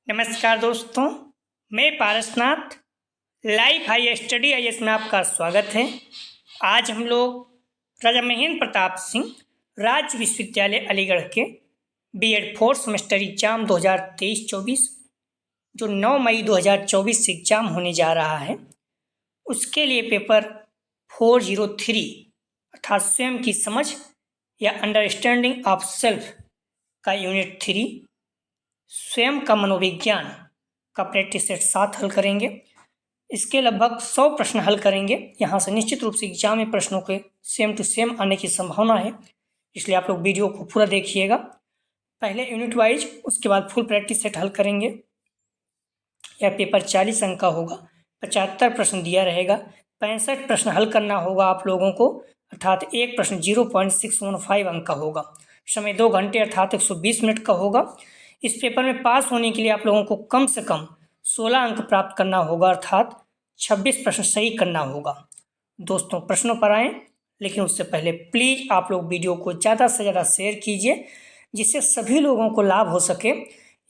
नमस्कार दोस्तों, मैं Parasnath live high study IAS में आपका स्वागत है। आज हम लोग राजा महेंद्र प्रताप सिंह राज्य विश्वविद्यालय अलीगढ़ के बीएड फोर्थ सेमेस्टर एग्जाम 2023-24 जो 9 मई 2024 से एग्जाम होने जा रहा है, उसके लिए पेपर 403 अर्थात स्वयं की समझ या अंडरस्टैंडिंग ऑफ सेल्फ का यूनिट 3 स्वयं का मनोविज्ञान का प्रैक्टिस सेट 7 हल करेंगे। इसके लगभग 100 प्रश्न हल करेंगे। यहाँ से निश्चित रूप से एग्जाम में प्रश्नों के सेम टू सेम आने की संभावना है, इसलिए आप लोग वीडियो को पूरा देखिएगा। पहले यूनिट वाइज, उसके बाद फुल प्रैक्टिस सेट हल करेंगे। यह पेपर 40 अंक का होगा, 75 प्रश्न दिया रहेगा, 65 प्रश्न हल करना होगा आप लोगों को, अर्थात एक प्रश्न 0.615 अंक का होगा। समय 2 घंटे अर्थात 120 मिनट का होगा। इस पेपर में पास होने के लिए आप लोगों को कम से कम 16 अंक प्राप्त करना होगा, अर्थात 26 प्रश्न सही करना होगा। दोस्तों, प्रश्नों पर आएँ, लेकिन उससे पहले प्लीज़ आप लोग वीडियो को ज़्यादा से ज़्यादा शेयर कीजिए, जिससे सभी लोगों को लाभ हो सके।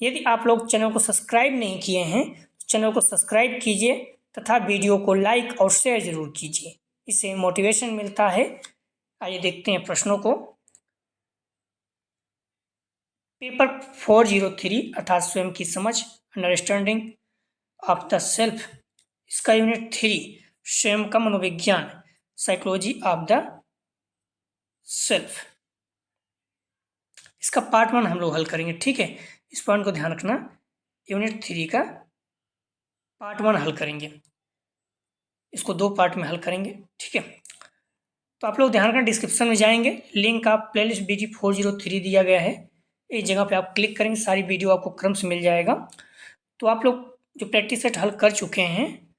यदि आप लोग चैनल को सब्सक्राइब नहीं किए हैं, चैनल को सब्सक्राइब कीजिए तथा वीडियो को लाइक और शेयर ज़रूर कीजिए, इससे मोटिवेशन मिलता है। आइए देखते हैं प्रश्नों को। पेपर 403 अर्थात स्वयं की समझ अंडरस्टैंडिंग ऑफ द सेल्फ, इसका यूनिट 3 स्वयं का मनोविज्ञान साइकोलॉजी ऑफ द सेल्फ, इसका पार्ट 1 हम लोग हल करेंगे। ठीक है, इस पॉइंट को ध्यान रखना। यूनिट 3 का पार्ट 1 हल करेंगे, इसको 2 पार्ट में हल करेंगे। ठीक है, तो आप लोग ध्यान रखना, डिस्क्रिप्शन में जाएंगे, लिंक आप प्लेलिस्ट BG 403 दिया गया है, इस जगह पे आप क्लिक करेंगे, सारी वीडियो आपको क्रम से मिल जाएगा। तो आप लोग जो प्रैक्टिस सेट हल कर चुके हैं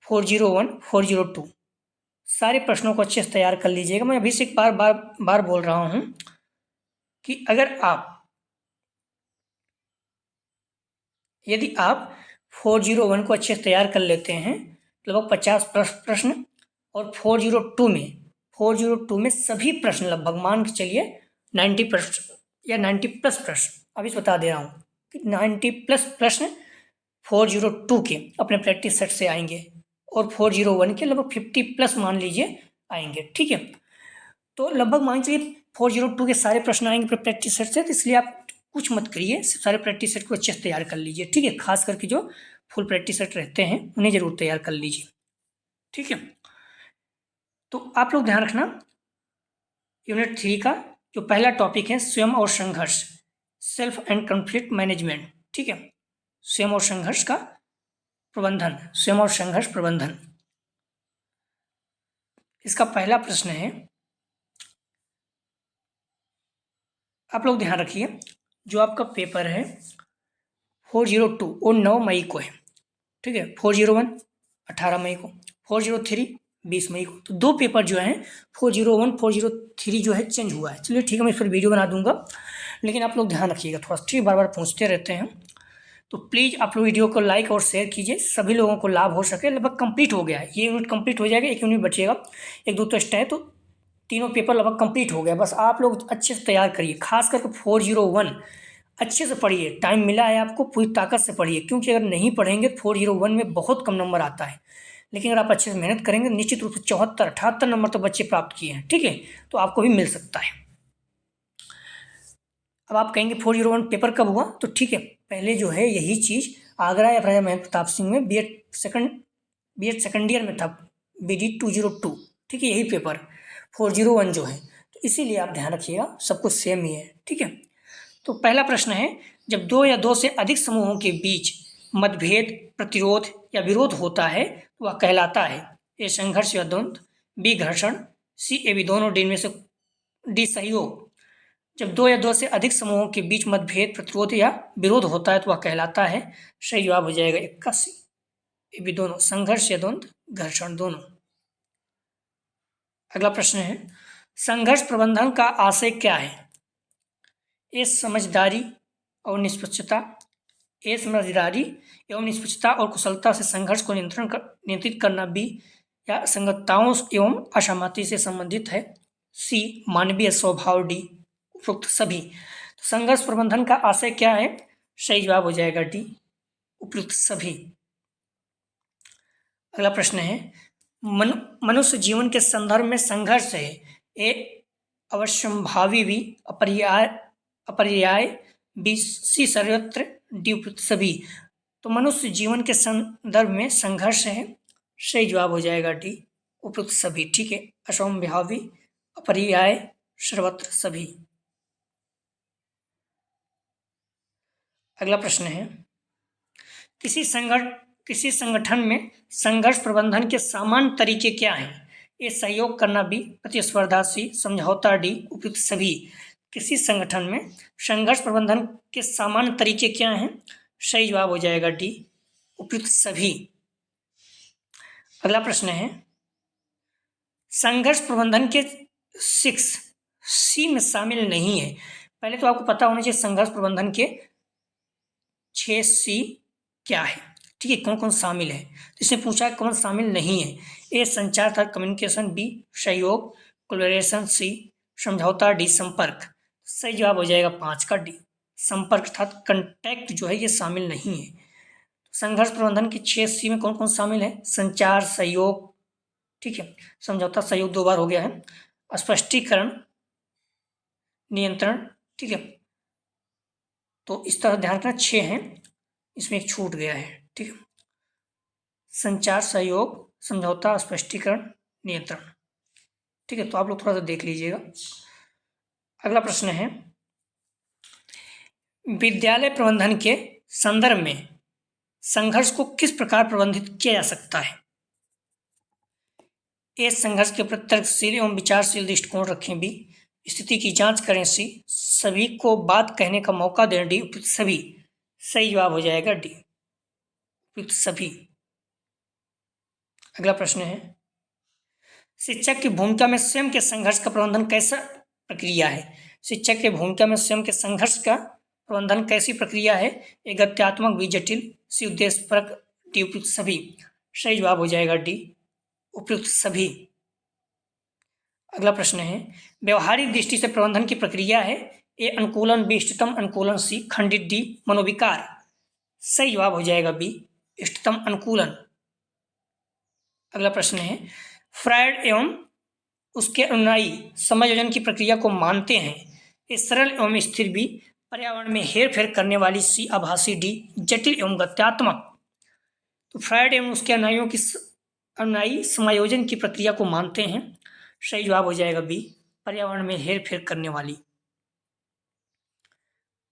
401, 402, सारे प्रश्नों को अच्छे से तैयार कर लीजिएगा। मैं अभी से एक बार बोल रहा हूँ कि यदि आप 401 को अच्छे से तैयार कर लेते हैं, लगभग 50 प्रश्न, और 402 में सभी प्रश्न लगभग मान के चलिए 90 प्रश्न या 90 प्लस प्रश्न, अभी बता दे रहा हूँ कि 90 प्लस प्रश्न 402 के अपने प्रैक्टिस सेट से आएंगे, और 401 के लगभग 50 प्लस मान लीजिए आएंगे। ठीक है, तो लगभग मान लीजिए 402 के सारे प्रश्न आएंगे प्रैक्टिस सेट से, तो इसलिए आप कुछ मत करिए, सारे प्रैक्टिस सेट को अच्छे से तैयार कर लीजिए। ठीक है, खास करके जो फुल प्रैक्टिस सेट रहते हैं उन्हें जरूर तैयार कर लीजिए। ठीक है, तो आप लोग ध्यान रखना, यूनिट 3 का जो पहला टॉपिक है स्वयं और संघर्ष, सेल्फ एंड कॉन्फ्लिक्ट मैनेजमेंट। ठीक है, स्वयं और संघर्ष का प्रबंधन, स्वयं और संघर्ष प्रबंधन, इसका पहला प्रश्न है। आप लोग ध्यान रखिए, जो आपका पेपर है 402 वो 9 मई को है। ठीक है, 401 18 मई को, 403 20 मई को, तो 2 पेपर जो हैं 401, 403 जो है चेंज हुआ है। चलिए ठीक है, मैं इस पर वीडियो बना दूंगा, लेकिन आप लोग ध्यान रखिएगा थोड़ा सा, ठीक, बार बार पूछते रहते हैं, तो प्लीज़ आप लोग वीडियो को लाइक और शेयर कीजिए, सभी लोगों को लाभ हो सके। लगभग कंप्लीट हो गया है, ये यूनिट कंप्लीट हो जाएगा, एक यूनिट बचेगा, 1-2 टेस्ट है, तो तीनों पेपर लगभग कंप्लीट हो गया। बस आप लोग अच्छे से तैयार करिए, खास करके 401 अच्छे से पढ़िए, टाइम मिला है आपको, पूरी ताकत से पढ़िए, क्योंकि अगर नहीं पढ़ेंगे 401 में बहुत कम नंबर आता है, लेकिन अगर आप अच्छे से मेहनत करेंगे निश्चित रूप से 74-78 नंबर तो बच्चे प्राप्त किए हैं। ठीक है, तो आपको भी मिल सकता है। अब आप कहेंगे 401 पेपर कब हुआ, तो ठीक है, पहले जो है यही चीज़ आगरा या राजा महेंद्र प्रताप सिंह में बीएड सेकंड ईयर में था, BD 202। ठीक है, यही पेपर 401 जो है, तो इसीलिए आप ध्यान रखिएगा, सब कुछ सेम ही है। ठीक है, तो पहला प्रश्न है, जब 2 या 2 से अधिक समूहों के बीच मतभेद, प्रतिरोध या विरोध होता है तो वह कहलाता है ए संघर्ष या द्वंद्व, B घर्षण, C ए भी दोनों, D में से D सहयोग। जब 2 या 2 से अधिक समूहों के बीच मतभेद, प्रतिरोध या विरोध होता है तो वह कहलाता है, सही जवाब हो जाएगा 81, ए भी दोनों, संघर्ष या द्वंद्व, घर्षण दोनों। अगला प्रश्न है, संघर्ष प्रबंधन का आशय क्या है, ए समझदारी और निष्पक्षता, ए समझदारी एवं निष्पक्षता और कुशलता से संघर्ष को नियंत्रित करना, B या असंगतताओं एवं असहमति से संबंधित है, C मानवीय स्वभाव, D उपरोक्त सभी। तो संघर्ष प्रबंधन का आशय क्या है, सही जवाब हो जाएगा D उपयुक्त सभी। अगला प्रश्न है, मनुष्य जीवन के संदर्भ में संघर्ष है ए अवश्यंभावी भी, अपरियाय अपरियाय बी, सी सर्वत्र, डी उपयुक्त सभी। तो मनुष्य जीवन के संदर्भ में संघर्ष है, सही जवाब हो जाएगा डी उपयुक्त सभी। ठीक है, असंभावी, अपरियाय, सर्वत्र, सभी। अगला प्रश्न है, किसी संगठन में संघर्ष प्रबंधन के सामान्य तरीके क्या हैं? ए सहयोग करना बी, प्रतिस्पर्धा सी, समझौता डी, उपयुक्त सभी। किसी संगठन में संघर्ष प्रबंधन के सामान्य तरीके क्या हैं? सही जवाब हो जाएगा डी उपयुक्त सभी। अगला प्रश्न है, संघर्ष प्रबंधन के 6 सी में शामिल नहीं है। पहले तो आपको पता होना चाहिए संघर्ष प्रबंधन के 6 सी क्या है। ठीक है, कौन कौन शामिल है, इसने पूछा कौन शामिल नहीं है। ए संचार था कम्युनिकेशन, बी सहयोग, कोलैबोरेशन, सी समझौता, डी संपर्क। सही जवाब हो जाएगा 5 का डी संपर्क था, कंटैक्ट जो है ये शामिल नहीं है। संघर्ष प्रबंधन की 6 सी में कौन कौन शामिल है? संचार, सहयोग, ठीक है, समझौता, सहयोग 2 बार हो गया है, स्पष्टीकरण, नियंत्रण। ठीक है, तो इस तरह ध्यान रखना 6 हैं, इसमें एक छूट गया है। ठीक है, संचार, सहयोग, समझौता, स्पष्टीकरण, नियंत्रण। ठीक है, तो आप लोग थोड़ा सा देख लीजिएगा। अगला प्रश्न है, विद्यालय प्रबंधन के संदर्भ में संघर्ष को किस प्रकार प्रबंधित किया जा सकता है? ए संघर्ष के प्रति तर्कशील एवं विचारशील दृष्टिकोण रखें, बी स्थिति की जांच करें, सी सभी को बात कहने का मौका दें, डी उपयुक्त सभी। सही जवाब हो जाएगा डी उपयुक्त सभी। अगला प्रश्न है, शिक्षक की भूमिका में स्वयं के संघर्ष का प्रबंधन कैसा प्रक्रिया है? शिक्षक की भूमिका में स्वयं के संघर्ष का प्रबंधन कैसी प्रक्रिया है? ए गत्यात्मक, बी जटिल, सी उद्देश्यपरक, डी उपयुक्त सभी। सही जवाब हो जाएगा डी उपयुक्त सभी। अगला प्रश्न है, व्यवहारिक दृष्टि से प्रबंधन की प्रक्रिया है, ए अनुकूलन, बी इष्टतम अनुकूलन, सी खंडित, डी मनोविकार। सही जवाब हो जाएगा बी इष्टतम अनुकूलन। अगला प्रश्न है, फ्रायड एवं उसके अनुयायी समायोजन की प्रक्रिया को मानते हैं, ए सरल एवं स्थिर, बी पर्यावरण में हेर फेर करने वाली, सी आभासी, डी जटिल एवं गत्यात्मक। तो फ्रायड एवं उसके अनुयायी समायोजन की प्रक्रिया को मानते हैं। सही जवाब हो जाएगा बी पर्यावरण में हेर फेर करने वाली।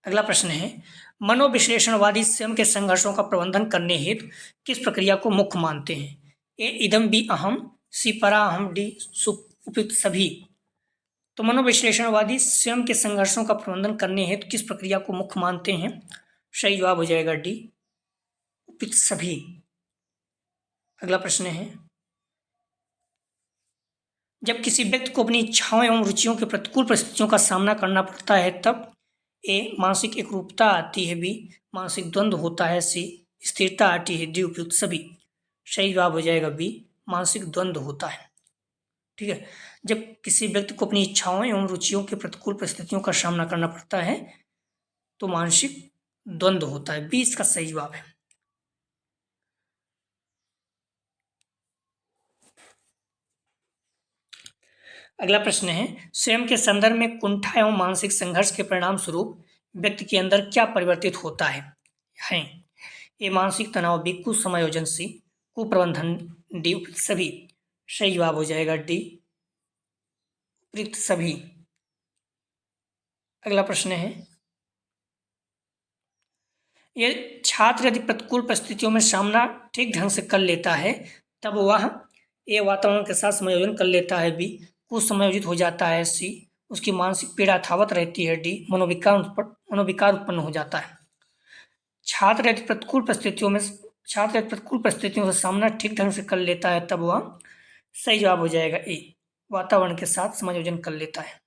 अगला प्रश्न है, मनोविश्लेषणवादी स्वयं के संघर्षों का प्रबंधन करने हेतु किस प्रक्रिया को मुख्य मानते हैं? ए इदम, बी अहम, सी पराहम, डी उपयुक्त सभी। तो मनोविश्लेषणवादी स्वयं के संघर्षों का प्रबंधन करने हेतु किस प्रक्रिया को मुख्य मानते हैं? सही जवाब हो जाएगा डी उपयुक्त सभी। अगला प्रश्न है, जब किसी व्यक्ति को अपनी इच्छाओं एवं रुचियों के प्रतिकूल परिस्थितियों का सामना करना पड़ता है तब ए मानसिक एकरूपता आती है, बी मानसिक द्वंद्व होता है, सी स्थिरता आती है, डी उपयुक्त सभी। सही जवाब हो जाएगा बी मानसिक द्वंद्व होता है। ठीक है, जब किसी व्यक्ति को अपनी इच्छाओं एवं रुचियों के प्रतिकूल परिस्थितियों का सामना करना पड़ता है तो मानसिक द्वंद्व होता है, बी इसका सही जवाब है। अगला प्रश्न है, स्वयं के संदर्भ में कुंठा एवं मानसिक संघर्ष के परिणाम स्वरूप व्यक्ति के अंदर क्या परिवर्तित होता है? ये मानसिक तनाव, बी कुसमायोजन, सी कुप्रबंधन, डी उपयुक्त सभी। सही जवाब हो जाएगा डी उपयुक्त सभी। अगला प्रश्न है, ये छात्र यदि प्रतिकूल परिस्थितियों में सामना ठीक ढंग से कर लेता है तब वह ए वातावरण के साथ समायोजन कर लेता है, बी कुछ समायोजित हो जाता है, सी उसकी मानसिक पीड़ा यथावत रहती है, डी मनोविकार उत्पन्न हो जाता है। छात्र यदि प्रतिकूल परिस्थितियों से सामना ठीक ढंग से कर लेता है तब वह, सही जवाब हो जाएगा ए वातावरण के साथ समायोजन कर लेता है।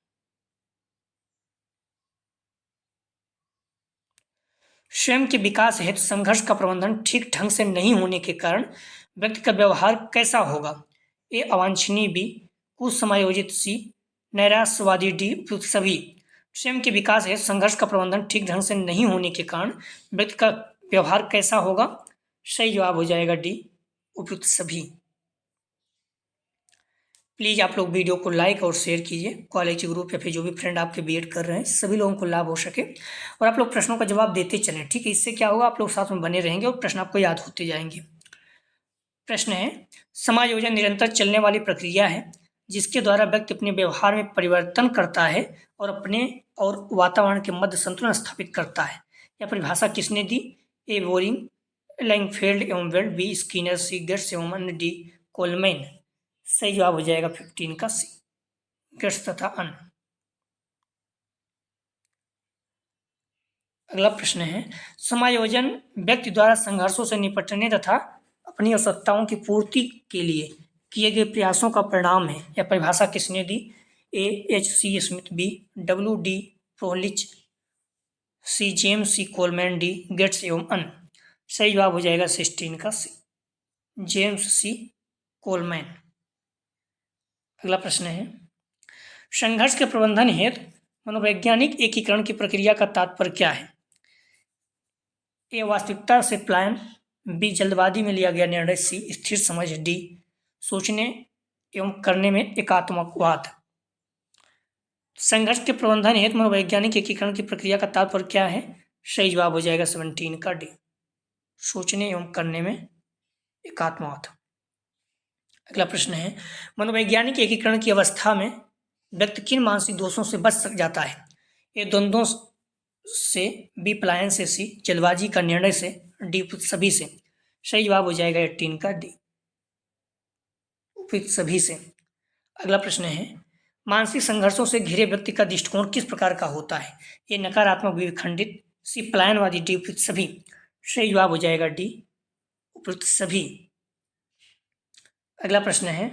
स्वयं के विकास हेतु संघर्ष का प्रबंधन ठीक ढंग से नहीं होने के कारण व्यक्ति का व्यवहार कैसा होगा? ए अवांछनीय, बी कुसमायोजित, सी नैराश्यवादी, डी उपयुक्त सभी। स्वयं के विकास हेतु संघर्ष का प्रबंधन ठीक ढंग से नहीं होने के कारण व्यक्ति का व्यवहार कैसा होगा? सही जवाब हो जाएगा डी, उपयुक्त सभी। प्लीज़ आप लोग वीडियो को लाइक और शेयर कीजिए, कॉलेज ग्रुप या फिर जो भी फ्रेंड आपके बीएड कर रहे हैं सभी लोगों को लाभ हो सके, और आप लोग प्रश्नों का जवाब देते चलें, ठीक है। इससे क्या होगा, आप लोग साथ में बने रहेंगे और प्रश्न आपको याद होते जाएंगे। प्रश्न है, समायोजन निरंतर चलने वाली प्रक्रिया है जिसके द्वारा व्यक्ति अपने व्यवहार में परिवर्तन करता है और अपने और वातावरण के मध्य संतुलन स्थापित करता है। यह परिभाषा किसने दी? ए बोरिंग, लैंगफेल्ड एवं वेल्ड, बी स्किनर, सी गेट्स एवं अन्य, डी कोलमैन। सही जवाब हो जाएगा 15 का सी, गेट्स तथा अन्य। अगला प्रश्न है, समायोजन व्यक्ति द्वारा संघर्षों से निपटने तथा अपनी आवश्यकताओं की पूर्ति के लिए किए गए प्रयासों का परिणाम है। यह परिभाषा किसने दी? A H C Smith, B W D Frohlich, C James C Coleman, D Gates एवं अन्य। सही जवाब हो जाएगा 16 का सी, जेम्स सी कोलमैन। अगला प्रश्न है, संघर्ष के प्रबंधन हेतु मनोवैज्ञानिक एकीकरण की प्रक्रिया का तात्पर्य क्या है? ए वास्तविकता से पलायन, बी जल्दबाजी में लिया गया निर्णय, सी स्थिर समझ, डी सोचने एवं करने में एकात्मकवाद। संघर्ष के प्रबंधन हेतु मनोवैज्ञानिक एकीकरण की प्रक्रिया का तात्पर्य क्या है? सही जवाब हो जाएगा 17 का डी, सोचने एवं करने में एकात्मवाद। अगला प्रश्न है, मनोवैज्ञानिक एकीकरण की अवस्था में व्यक्ति किन मानसिक दोषों से बच जाता है? ए द्वंद्वों से, बी पलायन से, सी जल्दबाजी का निर्णय से, डी सभी से। सही जवाब हो जाएगा 18 का डी, उपयुक्त सभी से। अगला प्रश्न है, मानसिक संघर्षों से घिरे व्यक्ति का दृष्टिकोण किस प्रकार का होता है? ए नकारात्मक, बी विखंडित, सी पलायनवादी, डी उपयुक्त सभी। सही जवाब हो जाएगा डी, उपयुक्त सभी। अगला प्रश्न है,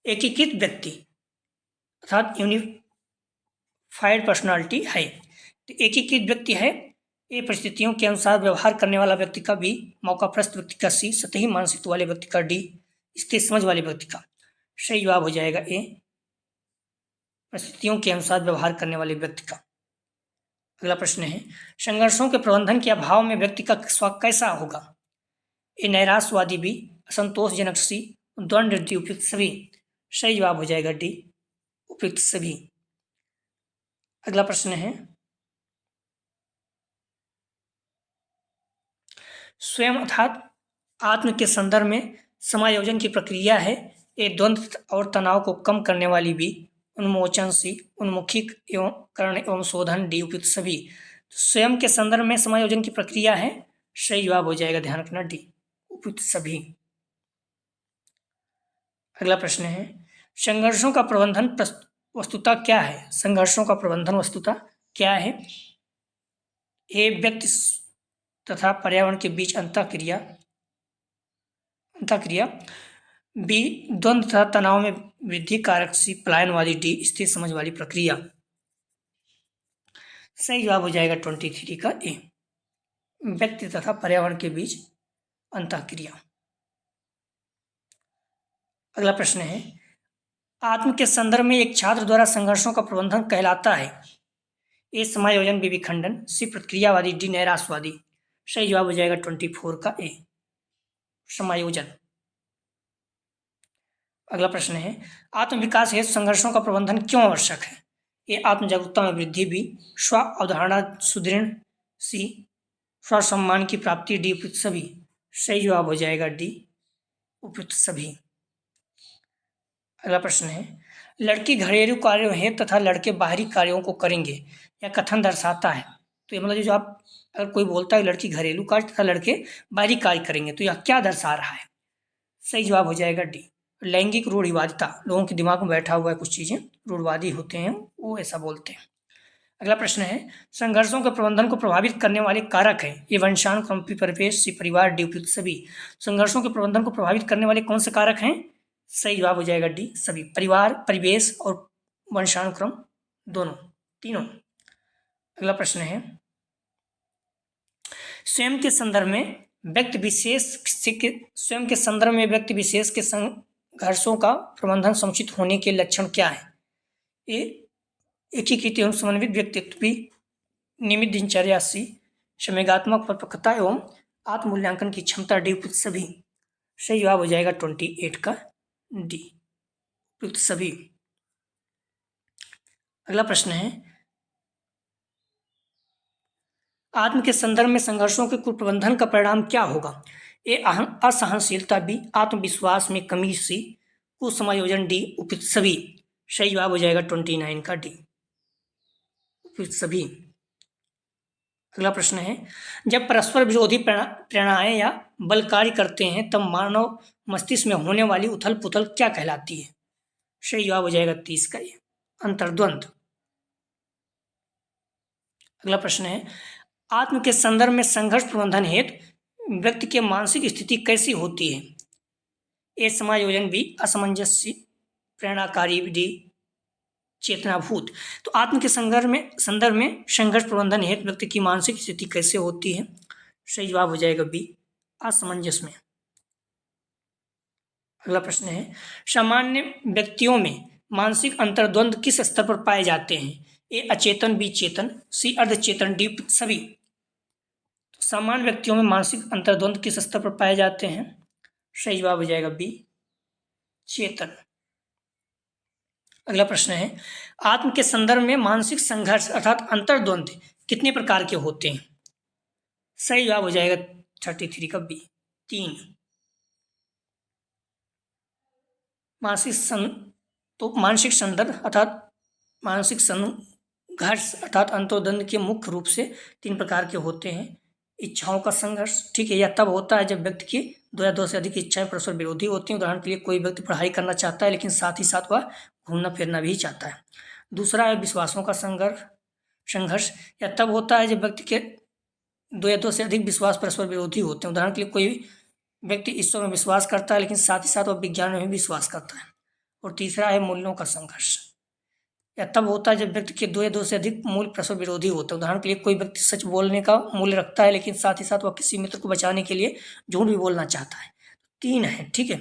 एकीकृत व्यक्ति अर्थात यूनिफाइड पर्सनालिटी है, तो एकीकृत व्यक्ति है ए परिस्थितियों के अनुसार व्यवहार करने वाला व्यक्ति का, बी मौकाप्रस्त व्यक्ति का, सी सतही मानसिकता वाले व्यक्ति का, डी स्थिर समझ वाले व्यक्ति का। सही जवाब हो जाएगा ए परिस्थितियों के अनुसार व्यवहार करने वाले व्यक्ति का। अगला प्रश्न है, संघर्षों के प्रबंधन के अभाव में व्यक्ति का स्वास्थ्य कैसा होगा? ए नैराश्यवादी, बी असंतोषजनक, सी द्वंद्व, उपयुक्त सभी। सही जवाब हो जाएगा डी, उपयुक्त सभी। अगला प्रश्न है, स्वयं अर्थात आत्म के संदर्भ में समायोजन की प्रक्रिया है। ए द्वंद्व और तनाव को कम करने वाली, बी उन्मोचन, सी उन्मुखीकरण एवं शोधन, डी उपयुक्त सभी। स्वयं के संदर्भ में समायोजन की प्रक्रिया है। सही जवाब हो जाएगा, ध्यान रखना, डी उपयुक्त सभी। अगला प्रश्न है, संघर्षों का प्रबंधन वस्तुतः क्या है? संघर्षों का प्रबंधन वस्तुतः क्या है? ए व्यक्ति तथा पर्यावरण के बीच अंतःक्रिया, बी द्वंद्व तथा तनाव में वृद्धि कारक, सी पलायनवादी, डी स्थिर समझ वाली प्रक्रिया। सही जवाब हो जाएगा 23 का ए, व्यक्ति तथा पर्यावरण के बीच अंतःक्रिया। अगला प्रश्न है, आत्म के संदर्भ में एक छात्र द्वारा संघर्षों का प्रबंधन कहलाता है। ए समायोजन, बी विखंडन, सी प्रतिक्रियावादी, डी नैराश्यवादी। सही जवाब हो जाएगा 24 का ए, समायोजन। अगला प्रश्न है, आत्म विकास हेतु संघर्षों का प्रबंधन क्यों आवश्यक है? ए आत्म जागरूकता में वृद्धि, बी स्व अवधारणा सुदृढ़, सी स्व सम्मान की प्राप्ति, डी उपयुक्त सभी। सही जवाब हो जाएगा डी, उपयुक्त सभी। अगला प्रश्न है, लड़की घरेलू कार्यों हेतु तथा लड़के बाहरी कार्यों को करेंगे, यह कथन दर्शाता है। तो ये मतलब जो आप अगर कोई बोलता है लड़की घरेलू कार्य तथा लड़के बाहरी कार्य करेंगे, तो यह क्या दर्शा रहा है? सही जवाब हो जाएगा डी, लैंगिक रूढ़िवादिता। लोगों के दिमाग में बैठा हुआ है, कुछ चीज़ें रूढ़िवादी होते हैं, वो ऐसा बोलते हैं। अगला प्रश्न है, संघर्षों के प्रबंधन को प्रभावित करने वाले कारक हैं। ये वंशानुक्रम, परिवेश, सी परिवार, डी उपयुक्त सभी। संघर्षों के प्रबंधन को प्रभावित करने वाले कौन से कारक हैं? सही जवाब हो जाएगा डी, सभी, परिवार, परिवेश और वंशानुक्रम, दोनों, तीनों। अगला प्रश्न है, स्वयं के संदर्भ में व्यक्ति विशेष के संघर्षों का प्रबंधन समुचित होने के लक्षण क्या है? ए एकीकृत एवं समन्वित व्यक्तित्व, बी नियमित दिनचर्या, सी संवेगात्मक परिपक्वता एवं आत्ममूल्यांकन की क्षमता डी उपयुक्त सभी। सही जवाब हो जाएगा 28 का डी उपयुक्त सभी। अगला प्रश्न है, आत्म के संदर्भ में संघर्षों के कुप्रबंधन का परिणाम क्या होगा? ए असहनशीलता, बी आत्मविश्वास में कमी, सी कुसमायोजन, डी उपयुक्त सभी। सही जवाब हो जाएगा 29 का डी उपयुक्त सभी। अगला प्रश्न है, जब परस्पर विरोधी प्रेरणाएं या बल कार्य करते हैं तब मानव मस्तिष्क में होने वाली उथल पुथल क्या कहलाती है? सही जवाब हो जाएगा 30 का ये अंतर्द्वंद। अगला प्रश्न है, आत्म के संदर्भ में संघर्ष प्रबंधन हेतु व्यक्ति की मानसिक स्थिति कैसी होती है? ए समायोजन, बी असमंजस्य, प्रेरणाकारी, डी चेतनाभूत। तो आत्म के संदर्भ में संघर्ष प्रबंधन हेतु व्यक्ति की मानसिक स्थिति कैसे होती है? सही जवाब हो जाएगा बी असमंजस में। अगला प्रश्न है, सामान्य व्यक्तियों में मानसिक अंतर्द्वंद किस स्तर पर पाए जाते हैं? ए अचेतन, बी चेतन, सी अर्धचेतन, डी सभी। तो सामान्य व्यक्तियों में मानसिक अंतर्द्वंद किस स्तर पर पाए जाते हैं? सही जवाब हो जाएगा बी चेतन। अगला प्रश्न है, आत्म के संदर्भ में मानसिक संघर्ष अर्थात अंतर्द्वंद कितने प्रकार के होते हैं? सही जवाब हो जाएगा 33 का बी 3। मानसिक संदर्भ अर्थात मानसिक संघर्ष अर्थात अंतर्द्वंद के मुख्य रूप से 3 प्रकार के होते हैं। इच्छाओं का संघर्ष, ठीक है, यह तब होता है जब व्यक्ति की 2 या 2 से अधिक इच्छाएं परस्पर विरोधी होती हैं। उदाहरण के लिए कोई व्यक्ति पढ़ाई करना चाहता है लेकिन साथ ही साथ वह घूमना फिरना भी चाहता है। दूसरा है विश्वासों का संघर्ष, यह तब होता है जब व्यक्ति के 2 या 2 से अधिक विश्वास परस्पर विरोधी होते हैं। उदाहरण के लिए कोई व्यक्ति ईश्वर में विश्वास करता है लेकिन साथ ही साथ वह विज्ञान में भी विश्वास करता है। और तीसरा है मूल्यों का संघर्ष, यह तब होता है जब व्यक्ति के 2 या 2 से अधिक मूल्य परस्पर विरोधी होते हैं। उदाहरण के लिए कोई व्यक्ति सच बोलने का मूल्य रखता है लेकिन साथ ही साथ वह किसी मित्र को बचाने के लिए झूठ भी बोलना चाहता है। 3 है, ठीक है।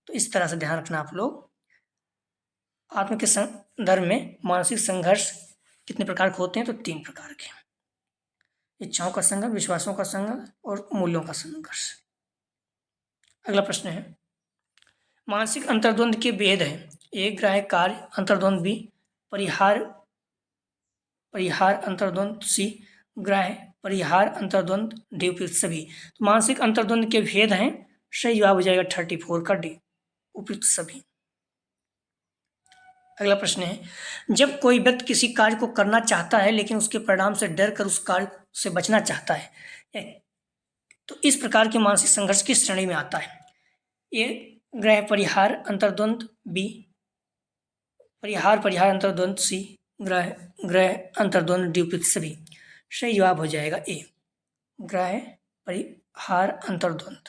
तो इस तरह से ध्यान रखना आप लोग। आत्म के संदर्भ में मानसिक संघर्ष कितने प्रकार के होते हैं? तो 3 प्रकार के, इच्छाओं का संघर्ष, विश्वासों का संघर्ष और मूल्यों का संघर्ष। अगला प्रश्न है, मानसिक अंतर्द्वंद के भेद हैं। ए ग्राह्य कार्य अंतर्द्वंद, बी परिहार अंतर्द्वंद, सी ग्राह्य परिहार अंतर्द्वंद, डी उपयुक्त सभी। तो मानसिक अंतर्द्वंद के भेद हैं। सही जवाब हो जाएगा 34 का डी उपयुक्त सभी। अगला प्रश्न है, जब कोई व्यक्ति किसी कार्य को करना चाहता है लेकिन उसके परिणाम से डर कर उस कार्य से बचना चाहता है, तो इस प्रकार के मानसिक संघर्ष किस श्रेणी में आता है? ए ग्राह्य परिहार अंतर्द्वंद, बी परिहार अंतर्द्वंद, सी ग्राह्य अंतर्द्वंद, डी उपयुक्त सभी। सही जवाब हो जाएगा ए ग्राह्य परिहार अंतर्द्वंद।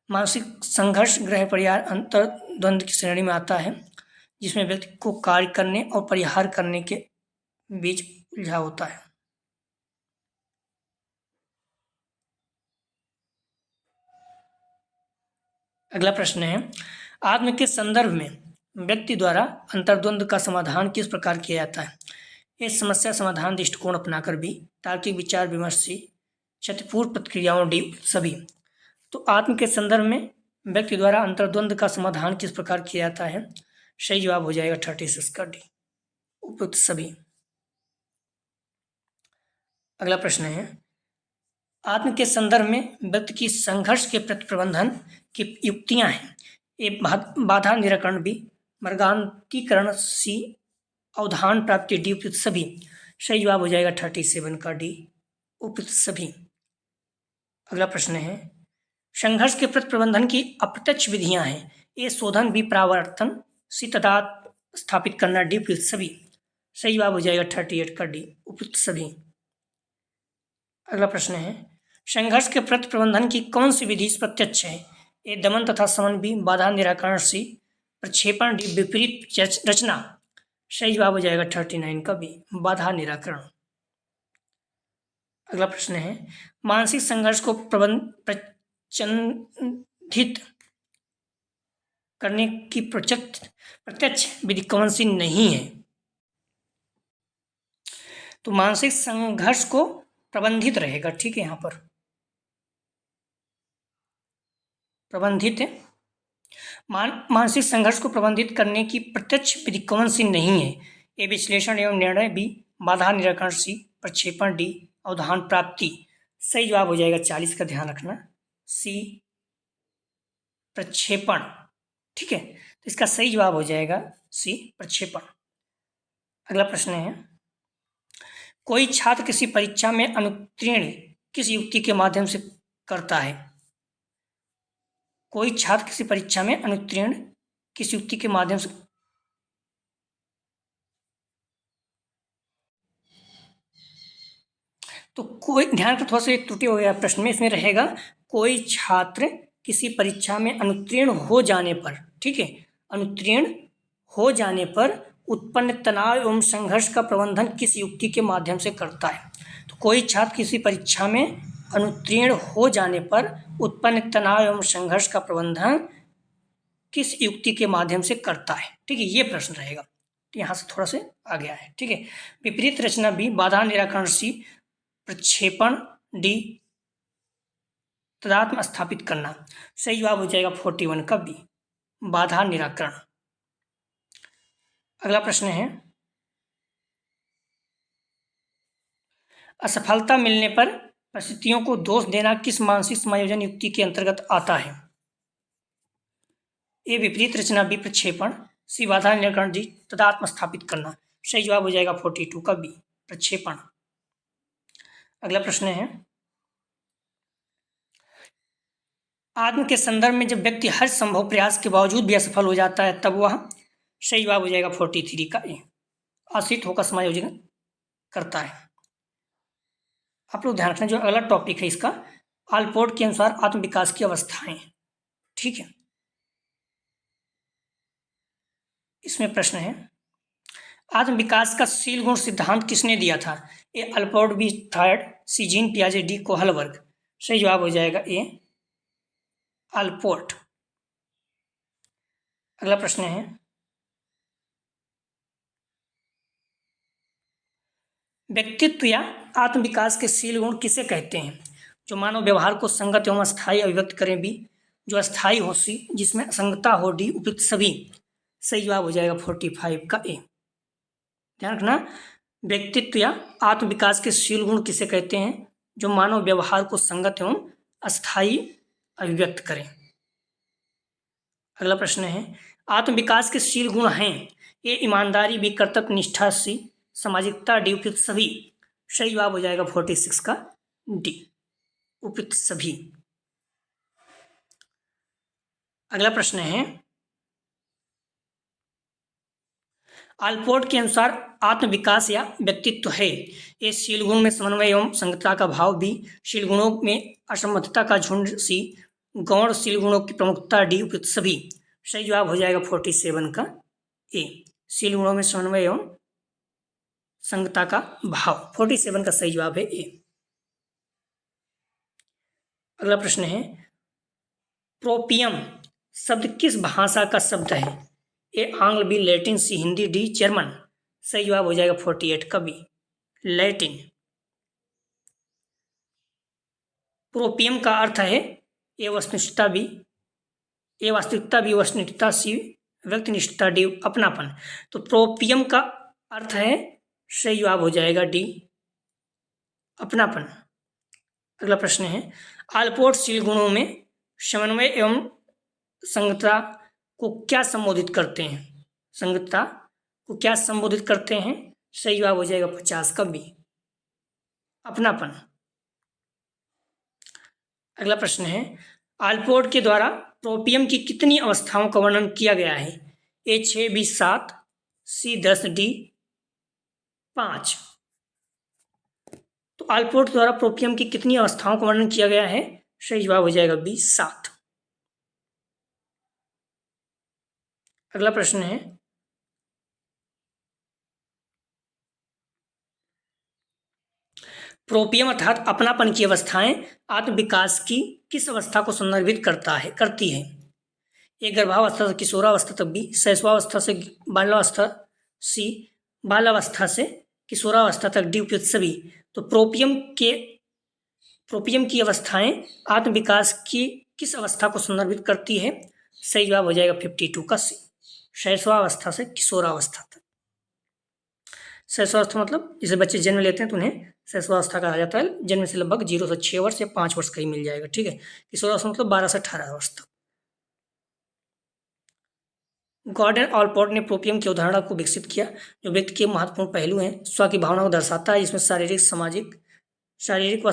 मानसिक संघर्ष ग्राह्य परिहार अंतर्द्वंद की श्रेणी में आता है जिसमें व्यक्ति को कार्य करने और परिहार करने के बीच उलझा होता है। अगला प्रश्न है, आत्म के संदर्भ में व्यक्ति द्वारा अंतर्द्वंद का समाधान किस प्रकार किया जाता है? ये समस्या समाधान दृष्टिकोण अपनाकर, भी तार्किक विचार विमर्श से, क्षतिपूर्व प्रतिक्रियाओं, डी सभी। तो आत्म के संदर्भ में व्यक्ति द्वारा अंतर्द्वंद का समाधान किस प्रकार किया जाता है? सही जवाब हो जाएगा 36 का डी उपयुक्त सभी। अगला प्रश्न है, आत्म के संदर्भ में व्यक्ति की संघर्ष के प्रबंधन की युक्तियां हैं। ए बाधा निराकरण, बी मार्गान्तीकरण, सी अवधान प्राप्ति, डी उपयुक्त सभी। सही जवाब हो जाएगा 37 का डी उपयुक्त सभी। अगला प्रश्न है, संघर्ष के प्रबंधन की अप्रत्यक्ष विधियां हैं। ए शोधन, बी परावर्तन, सी तदात्म स्थापित करना, डी उपयुक्त सभी। सही जवाब हो जाएगा 38 का डी उपयुक्त सभी। अगला प्रश्न है, संघर्ष के प्रबंधन की कौन सी विधि प्रत्यक्ष है? ए दमन तथा शमन, बी बाधा निराकरण, सी प्रक्षेपण, डी विपरीत रचना। सही जवाब हो जाएगा 39 का बी बाधा निराकरण। अगला प्रश्न है, मानसिक संघर्ष को प्रचंडित करने की प्रत्यक्ष विधि कौन सी नहीं है? तो मानसिक संघर्ष को प्रबंधित रहेगा, ठीक है। यहाँ पर प्रबंधित है। मानसिक संघर्ष को प्रबंधित करने की प्रत्यक्ष विधि कौन सी नहीं है? ए विश्लेषण एवं निर्णय, बी बाधा निराकरण, सी प्रक्षेपण, डी अवधान प्राप्ति। सही जवाब हो जाएगा 40 का ध्यान रखना, सी प्रक्षेपण, ठीक है। तो इसका सही जवाब हो जाएगा सी प्रक्षेपण। अगला प्रश्न है, कोई छात्र किसी परीक्षा में अनुत्तीर्ण किस युक्ति के माध्यम से करता है? कोई छात्र किसी परीक्षा में अनुत्तीर्ण किस युक्ति के माध्यम से तो कोई ध्यान का थोड़ा सा एक त्रुटि हो गया प्रश्न में, इसमें रहेगा कोई छात्र किसी परीक्षा में अनुत्तीर्ण हो जाने पर, ठीक है, अनुत्तीर्ण हो जाने पर उत्पन्न तनाव एवं संघर्ष का प्रबंधन किस युक्ति के माध्यम से करता है? तो कोई छात्र किसी परीक्षा में अनुत्तीर्ण हो जाने पर उत्पन्न तनाव एवं संघर्ष का प्रबंधन किस युक्ति के माध्यम से करता है, ठीक है, ये प्रश्न रहेगा। तो यहाँ से थोड़ा से आ गया है, ठीक है। विपरीत रचना बी बाधा निराकरण, सी प्रक्षेपण, डी तदात्म स्थापित करना। सही जवाब हो जाएगा 41 का बी बाधा निराकरण। अगला प्रश्न है, असफलता मिलने पर परिस्थितियों को दोष देना किस मानसिक समायोजन युक्ति के अंतर्गत आता है? ए विपरीत रचना, बी प्रक्षेपण, सी बाधा निराकरण, डी तदात्म स्थापित करना। सही जवाब हो जाएगा 42 का बी प्रक्षेपण। अगला प्रश्न है, आत्म के संदर्भ में जब व्यक्ति हर संभव प्रयास के बावजूद भी असफल हो जाता है तब वह, सही जवाब हो जाएगा 43 का ए आश्रित होकर समायोजन करता है। आप लोग ध्यान रखना, जो अगला टॉपिक है इसका आलपोर्ट के अनुसार आत्म विकास की अवस्थाएं, ठीक है। इसमें प्रश्न है, आत्म विकास का शील गुण सिद्धांत किसने दिया था? ए अल्पोर्ट, बी थर्ड, सी जीन पियाजे, डी कोहलबर्ग। सही जवाब हो जाएगा ए अल्पोर्ट। अगला प्रश्न है, व्यक्तित्व या आत्म विकास के शील गुण किसे कहते हैं? जो मानव व्यवहार को संगत एवं अस्थायी अभिव्यक्त करें, बी जो अस्थायी हो, सी जिसमें असंगता हो, डी उपयुक्त सभी। सही जवाब हो जाएगा 45 का ए। ध्यान रखना, व्यक्तित्व या आत्म विकास के शील गुण किसे कहते हैं? जो मानव व्यवहार को संगत एवं अस्थायी अभिव्यक्त करें। अगला प्रश्न है, आत्म विकास के शील गुण हैं ए ईमानदारी, बी कर्तव्य निष्ठा, सी सामाजिकता, डी उपयुक्त सभी। सही जवाब हो जाएगा 46 का डी उपयुक्त सभी। अगला प्रश्न है, आलपोर्ट के अनुसार आत्म विकास या व्यक्तित्व है ए शील गुण में समन्वय एवं संगतता का भाव, बी शील गुणों में असमर्थता का झुंड, सी गौण शील गुणों की प्रमुखता, डी उपयुक्त सभी। सही जवाब हो जाएगा 47 का ए शील गुणों में समन्वय एवं संगतता का भाव। 47 का सही जवाब है ए। अगला प्रश्न है, प्रोपियम शब्द किस भाषा का शब्द है? ए आंग्ल, बी लैटिन, सी हिंदी, डी जर्मन। सही जवाब हो जाएगा 48 का बी लैटिन। प्रोपियम का अर्थ है ए वस्तुनिष्ठता, बी ए वास्तविकता, बी वस्तुनिष्ठता, सी व्यक्तिनिष्ठता, डी अपनापन। तो प्रोपियम का अर्थ है, सही जवाब हो जाएगा डी अपनापन। अगला प्रश्न है, आलपोर्ट शील गुणों में समन्वय एवं संगतता को क्या संबोधित करते हैं? संगतता को क्या संबोधित करते हैं? सही जवाब हो जाएगा 50 का बी अपनापन। अगला प्रश्न है, आलपोर्ट के द्वारा प्रोपियम की कितनी अवस्थाओं का वर्णन किया गया है? ए 6, बी 7, सी 10, डी 5। तो आलपोर्ट द्वारा प्रोपियम की कितनी अवस्थाओं का वर्णन किया गया है? सही जवाब हो जाएगा बी 7। अगला प्रश्न है, प्रोपियम अर्थात अपनापन की अवस्थाएं आत्म विकास की किस अवस्था को संदर्भित करती है? ए गर्भावस्था से किशोरावस्था तक, बी शैशवावस्था से बाल्यावस्था, सी बाल्यावस्था से किशोरावस्था तक डी उपयुक्त सभी। तो प्रोपियम की अवस्थाएं आत्म विकास की किस अवस्था को संदर्भित करती है? सही जवाब हो जाएगा 52 का सी, शैशवावस्था से किशोरावस्था तक। शैशवावस्था मतलब जैसे बच्चे जन्म लेते हैं तो उन्हें शैशवावस्था कहा जाता है। जन्म से लगभग 0 से 6 वर्ष या 5 वर्ष का ही मिल जाएगा, ठीक है। किशोरावस्था मतलब 12 से 18 वर्ष तक। गॉर्डन ऑलपोर्ट ने प्रोपियम की अवधारणा को विकसित किया, जो व्यक्ति के महत्वपूर्ण पहलू हैं। स्व की भावना को दर्शाता है, जिसमें शारीरिक व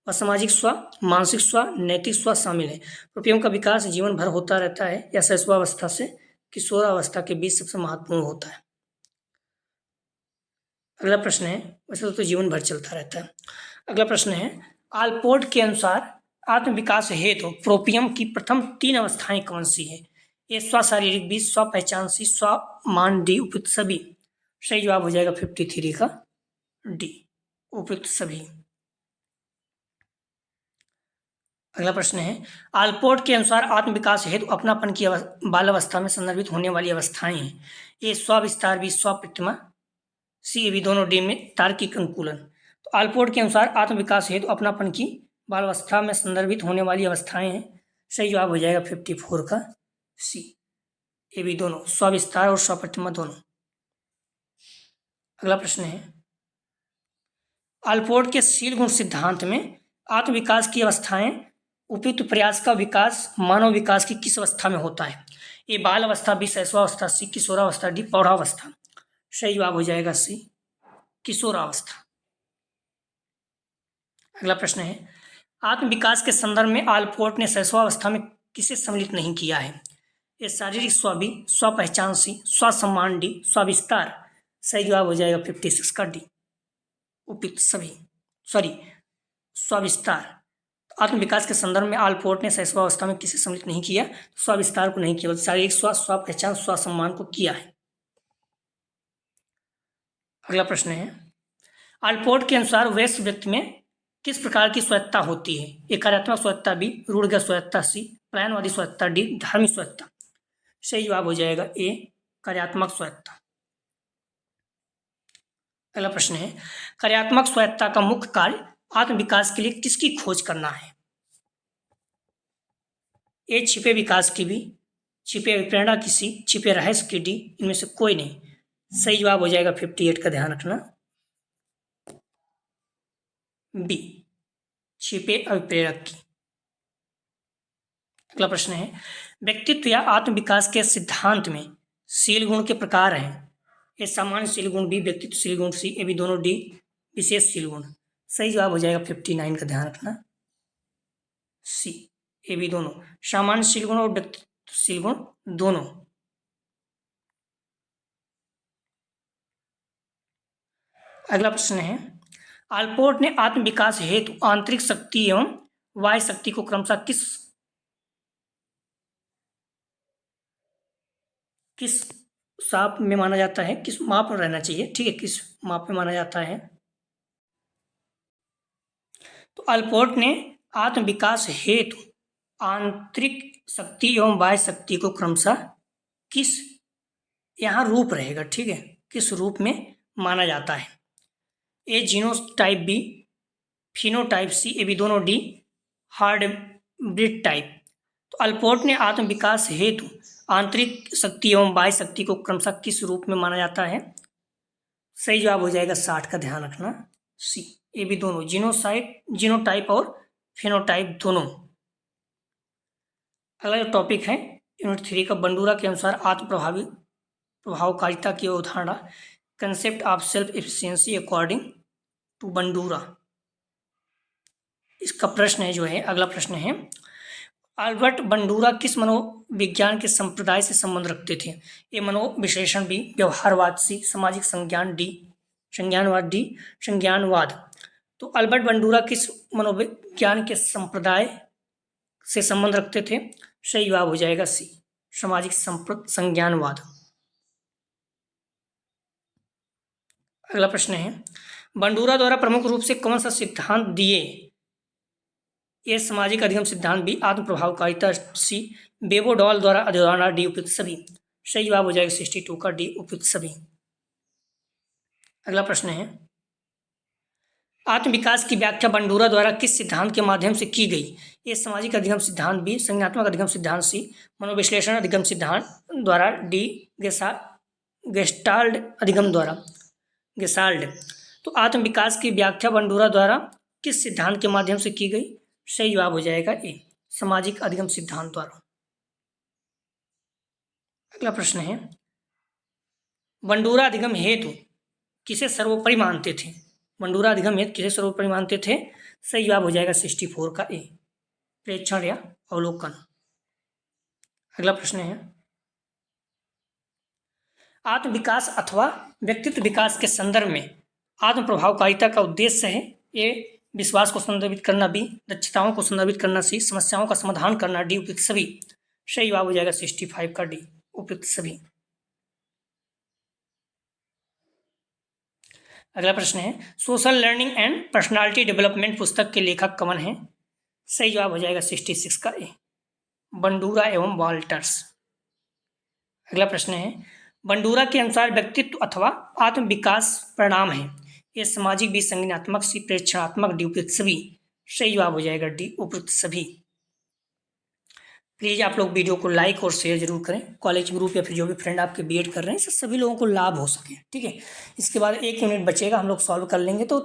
सामाजिक स्व, मानसिक स्व, नैतिक स्व शामिल है। प्रोपियम का विकास जीवन भर होता रहता है या शैशवावस्था से किशोरावस्था के बीच सबसे महत्वपूर्ण होता है। अगला प्रश्न है, वैसे तो जीवन भर चलता रहता है। अगला प्रश्न है, ऑलपोर्ट के अनुसार आत्म विकास हेतु प्रोपियम की प्रथम 3 अवस्थाएं कौन सी है? ए स्व शारीरिक बी, स्व पहचान सी, स्व मान डी, उपयुक्त सभी। सही जवाब हो जाएगा 53 का डी, उपयुक्त सभी। अगला प्रश्न है, ऑलपोर्ट के अनुसार आत्म विकास हेतु अपनापन की बाल अवस्था में संदर्भित होने वाली अवस्थाएं हैं। ए स्व विस्तार, बी स्व प्रतिमा, सी भी दोनों डी में तार्किक अनुकूलन। तो ऑलपोर्ट के अनुसार आत्म विकास हेतु अपनापन की बाल अवस्था में संदर्भित होने वाली अवस्थाएं हैं। सही जवाब हो जाएगा 54 का सी, ये भी दोनों, स्विस्तार और स्वप्रतिमा दोनों। अगला प्रश्न है, ऑलपोर्ट के शील गुण सिद्धांत में आत्म विकास की अवस्थाएं उपयुक्त प्रयास का विकास मानव विकास की किस अवस्था में होता है? ए बाल अवस्था, बी शैशवावस्था, सी किशोरावस्था, डी प्रौढ़ावस्था। सही जवाब हो जाएगा सी, किशोरावस्था। अगला प्रश्न है, आत्म विकास के संदर्भ में ऑलपोर्ट ने शैशवावस्था में किसे सम्मिलित नहीं किया है? ये शारीरिक स्व बी, स्व पहचान सी, स्व सम्मान डी, स्विस्तार। सही जवाब हो जाएगा 56 का डी, उपयुक्त सभी, स्विस्तार। आत्म विकास के संदर्भ में ऑलपोर्ट ने शैशवावस्था में किसे सम्मिलित नहीं किया? स्विस्तार को नहीं किया, शारीरिक स्व पहचान, स्व सम्मान को किया है। अगला प्रश्न है, ऑलपोर्ट के अनुसार वयस्क व्यक्ति में किस प्रकार की स्वायत्तता होती है? एक कार्यात्मक स्वायत्तता बी, रूढ़िगत स्वायत्तता सी, पलायनवादी स्वायत्तता डी, धार्मिक स्वायत्तता। सही जवाब हो जाएगा ए, कार्यात्मक स्वायत्तता। अगला प्रश्न है, कार्यात्मक स्वायत्तता का मुख्य कार्य आत्म विकास के लिए किसकी खोज करना है? ए छिपे विकास की बी, छिपे अभिप्रेरणा की सी, छिपे रहस्य की डी, इनमें से कोई नहीं। सही जवाब हो जाएगा 58 का, ध्यान रखना, बी, छिपे अभिप्रेरक की। अगला प्रश्न है, व्यक्तित्व या आत्म विकास के सिद्धांत में शील गुण के प्रकार हैं। ए सामान्य शील गुण, बी व्यक्तित्व शील गुण, सी, ए भी दोनों, डी विशेष शील गुण। सही जवाब हो जाएगा 59 का, ध्यान रखना, सी, ए भी दोनों, सामान्य शील गुण और व्यक्तित्व शील गुण दोनों। अगला प्रश्न है, ऑलपोर्ट ने आत्म विकास हेतु आंतरिक शक्ति एवं बाह्य शक्ति को क्रमशः किस साप में माना जाता है, किस माप में रहना चाहिए, ठीक है, किस माप में माना जाता है? तो ऑलपोर्ट ने आत्म विकास हेतु आंतरिक शक्ति एवं बाह्य शक्ति को क्रमशः किस, यहाँ रूप रहेगा, ठीक है, किस रूप में माना जाता है? ए जीनोटाइप बी, फिनोटाइप सी, ए भी दोनों, डी हार्डब्रिड टाइप। तो ऑलपोर्ट ने आत्म विकास हेतु आंतरिक शक्ति एवं बाह्य शक्ति को क्रमशः किस रूप में माना जाता है? सही जवाब हो जाएगा 60 का, ध्यान रखना, सी, ए भी दोनों, जीनोटाइप और फिनोटाइप दोनों। अगला जो टॉपिक है यूनिट 3 का, बंडूरा के अनुसार आत्म प्रभावकारिता की अवधारणा, concept of self efficiency according to Bandura. इसका प्रश्न है जो है, अगला प्रश्न है, अल्बर्ट बंडूरा किस मनोविज्ञान के संप्रदाय से संबंध रखते थे? ए मनोविश्लेषण बी, व्यवहारवाद सी, सामाजिक संज्ञानवाद डी, संज्ञानवाद। तो अल्बर्ट बंडूरा किस मनोविज्ञान के संप्रदाय से संबंध रखते थे? सही जवाब हो जाएगा सी, सामाजिक संज्ञानवाद। अगला प्रश्न है, बंडूरा द्वारा प्रमुख रूप से कौन सा सिद्धांत दिए? ए सामाजिक अधिगम सिद्धांत, बी आत्म प्रभावकारिता, सी बेबोडॉल द्वारा अवधारणा, डी उपयुक्त सभी। सही जवाब हो जाएगा 62 का डी, उपयुक्त सभी। अगला प्रश्न है, आत्म विकास की व्याख्या बंडूरा द्वारा किस सिद्धांत के माध्यम से की गई? ए सामाजिक अधिगम सिद्धांत, बी संज्ञानात्मक अधिगम सिद्धांत, सी मनोविश्लेषण अधिगम सिद्धांत द्वारा, डी गेस्टाल्ट अधिगम द्वारा। गेस्टाल्ट। तो आत्म विकास की व्याख्या बंडूरा द्वारा किस सिद्धांत के माध्यम से की गई? सही जवाब हो जाएगा ए सामाजिक अधिगम सिद्धांत द्वारा। अगला प्रश्न है, बंडूरा अधिगम हेतु किसे सर्वोपरि मानते थे? बंडूरा अधिगम हेतु किसे सर्वोपरि मानते थे? सही जवाब हो जाएगा 64 का ए प्रेक्षण या अवलोकन। अगला प्रश्न है, आत्म विकास अथवा व्यक्तित्व विकास के संदर्भ में आत्म प्रभावकारिता का उद्देश्य है? ए विश्वास को संदर्भित करना, बी दक्षताओं को संदर्भित करना, सी समस्याओं का समाधान करना, डी उपयुक्त सभी। सही जवाब हो जाएगा 65 का डी उपयुक्त सभी। अगला प्रश्न है, social learning and personality development पुस्तक के लेखक कौन है? सही जवाब हो जाएगा 66 का ए बंडूरा एवं वाल्टर्स। अगला प्रश्न है, बंडूरा के अनुसार व्यक्तित्व अथवा आत्म विकास परिणाम है? ये सामाजिक, बी संज्ञानात्मक, सी प्रेक्षणात्मक, डी उपयुक्त सभी। सही जवाब हो जाएगा डी उपयुक्त सभी। प्लीज़ आप लोग वीडियो को लाइक और शेयर जरूर करें, कॉलेज ग्रुप या फिर जो भी फ्रेंड आपके बीएड कर रहे हैं सभी लोगों को लाभ हो सके। ठीक है, इसके बाद 1 यूनिट बचेगा, हम लोग सॉल्व कर लेंगे तो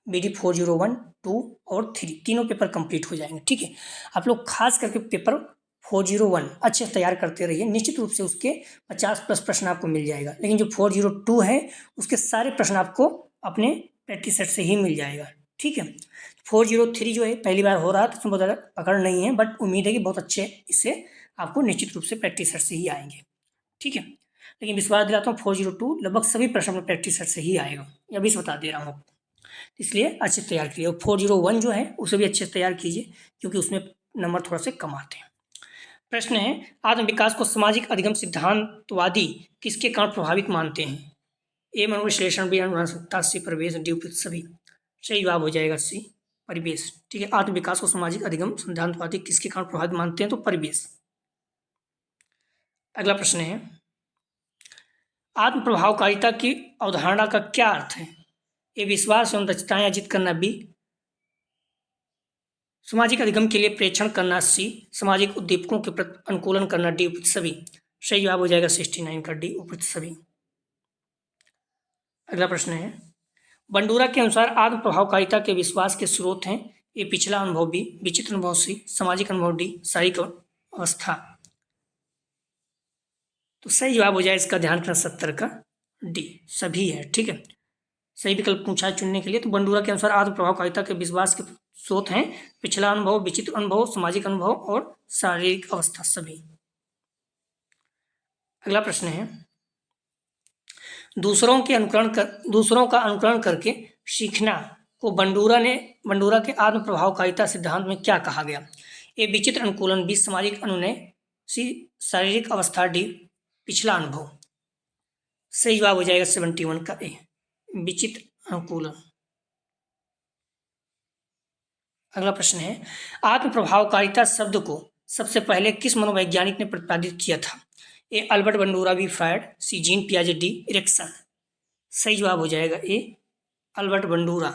BD 401, 2 और 3 तीनों पेपर कंप्लीट हो जाएंगे। ठीक है, आप लोग खास करके पेपर 401 अच्छे से तैयार करते रहिए, निश्चित रूप से उसके 50+ प्रश्न आपको मिल जाएगा। लेकिन जो 402 है उसके सारे प्रश्न आपको अपने प्रैक्टिस सेट से ही मिल जाएगा। ठीक है, 403 जो है पहली बार हो रहा है तो उसमें बहुत ज़्यादा पकड़ नहीं है, बट उम्मीद है कि बहुत अच्छे इससे आपको निश्चित रूप से प्रैक्टिस सेट से ही आएंगे। ठीक है, लेकिन विश्वास दिलाता हूँ 402 लगभग सभी प्रश्न में प्रैक्टिस सेट से ही आएगा, ये अभी से बता दे रहा हूँ आपको, इसलिए अच्छे से तैयार कीजिए। और 401 जो है उसे भी अच्छे से तैयार कीजिए क्योंकि उसमें नंबर थोड़ा से कम आते हैं। प्रश्न है, आत्म विकास को सामाजिक अधिगम सिद्धांतवादी किसके कारण प्रभावित मानते हैं? ए मनोविश्लेषण, बी अनुवंशिकता, सी परिवेश, डी उपयुक्त सभी। सही जवाब हो जाएगा सी परिवेश। ठीक है, आत्म विकास को सामाजिक अधिगम सिद्धांतवादी किसके कारण प्रभावित मानते हैं? तो परिवेश। अगला प्रश्न है, आत्म प्रभावकारिता की अवधारणा का क्या अर्थ है? ए विश्वास एवं दक्षताएं अर्जित करना, बी सामाजिक अधिगम के लिए प्रेक्षण करना, सी सामाजिक उद्दीपकों के प्रति अनुकूलन करना, डी उपयुक्त सभी। सही जवाब हो जाएगा 69 का डी उपयुक्त सभी। अगला प्रश्न है, बंडूरा के अनुसार आत्म प्रभावकारिता के विश्वास के स्रोत हैं? ए पिछला अनुभव, बी विचित्र अनुभव, सी सामाजिक अनुभव, डी शारीरिक अवस्था। तो सही जवाब हो जाए इसका ध्यान रखना 70 का डी सभी है। ठीक है, सही विकल्प पूछा है चुनने के लिए। तो बंडूरा के अनुसार आत्म प्रभावकारिता के विश्वास के स्रोत हैं पिछला अनुभव, विचित्र अनुभव, सामाजिक अनुभव और शारीरिक अवस्था सभी। अगला प्रश्न है, दूसरों का अनुकरण करके सीखना को बंडूरा के आत्म प्रभावकारिता सिद्धांत में क्या कहा गया? ए विचित्र अनुकूलन, बी सामाजिक अनुनय, सी शारीरिक अवस्था, डी पिछला अनुभव। सही जवाब हो जाएगा 71 का ए विचित्र अनुकूलन। अगला प्रश्न है, आत्म प्रभावकारिता शब्द को सबसे पहले किस मनोवैज्ञानिक ने प्रतिपादित किया था? A Albert Bandura, B Freud, C Jean पियाजे, डी इरिकसन। सही जवाब हो जाएगा ए अल्बर्ट बंडूरा।